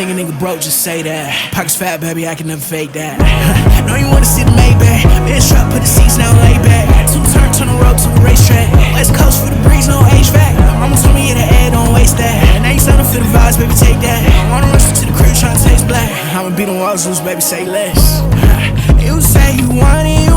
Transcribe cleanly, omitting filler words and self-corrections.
think a nigga broke, just say that. Pockets fat, baby, I can never fake that. Know you wanna see the Maybach. Bitch truck, put the seats down, lay back. Two-turn, turn the road to the racetrack. West Coast for the breeze, no HVAC. Mama told me, yeah, the air, don't waste that. Now you soundin' for the vibes, baby, take that. I wanna rush to the crib, tryna taste black. I'ma beat them walls loose, baby, say less. You say you want it.